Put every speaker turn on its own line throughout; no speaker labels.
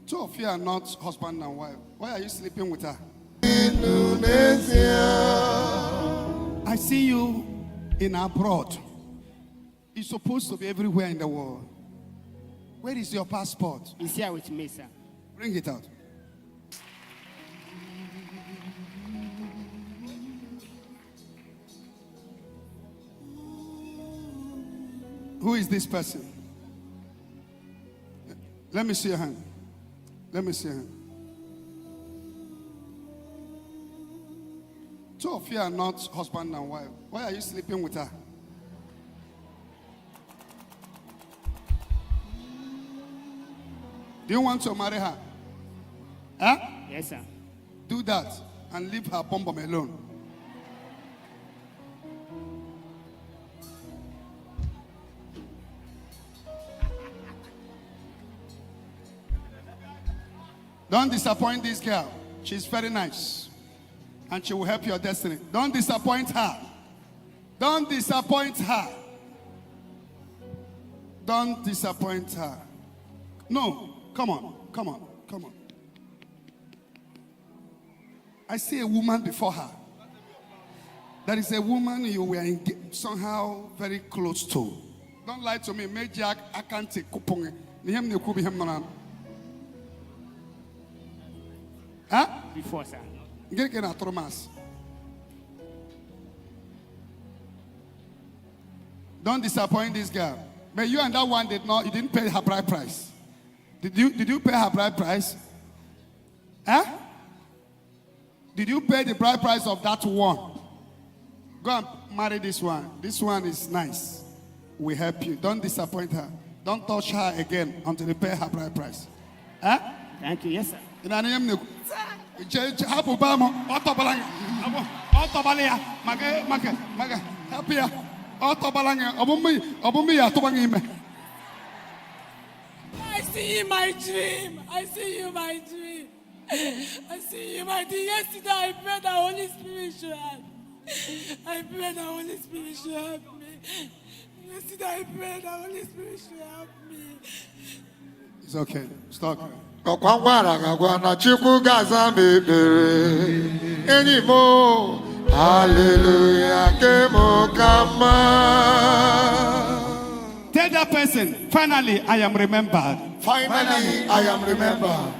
Two of you are not husband and wife. Why are you sleeping with her?
Indonesia.
I see you in abroad. You're supposed to be everywhere in the world. Where is your passport?
It's here with me, sir.
Bring it out. Who is this person? Let me see your hand. Let me see your hand. Two of you are not husband and wife. Why are you sleeping with her? Do you want to marry her? Huh?
Yes, sir.
Do that and leave her bum alone. Don't disappoint this girl. She's very nice. And she will help your destiny. Don't disappoint her. Don't disappoint her. Don't disappoint her. No. Come on. Come on. Come on. I see a woman before her. There is a woman you were somehow very close to. Don't lie to me. I can't take kupong. Huh?
Before, sir.
Get a Thomas. Don't disappoint this girl. But you and that one you didn't pay her bride price. Did you pay her bride price? Huh? Did you pay the bride price of that one? Go and marry this one. This one is nice. We help you. Don't disappoint her. Don't touch her again until you pay her bride price. Huh?
Thank you, yes, sir.
I see you in my dream. I see you in my dream. I see you in my dream. Yesterday I prayed the Holy Spirit should help. I prayed the Holy Spirit should help me. Yesterday I prayed the Holy Spirit should help me.
It's okay. Stop.
Hallelujah.
Tell that person, finally I am remembered.
Finally, I am remembered.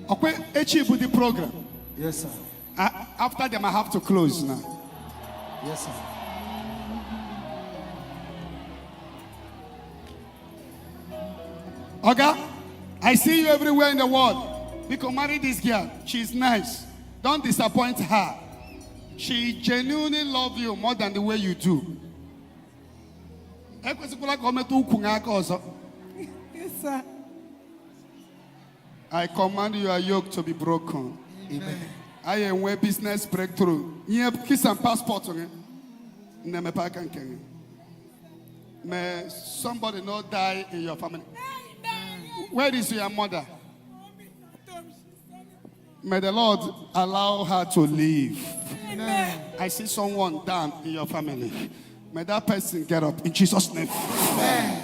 Okay, achieve the program.
Yes, sir.
After them, I have to close now.
Yes, sir.
Okay? I see you everywhere in the world. We can marry this girl. She's nice. Don't disappoint her. She genuinely loves you more than the way you do.
Yes, sir.
I command your yoke to be broken.
Amen.
I am where business breakthrough. You have kiss and passport on it. May somebody not die in your family. Where is your mother? May the Lord allow her to live.
Amen.
I see someone down in your family. May that person get up in Jesus' name.
Amen.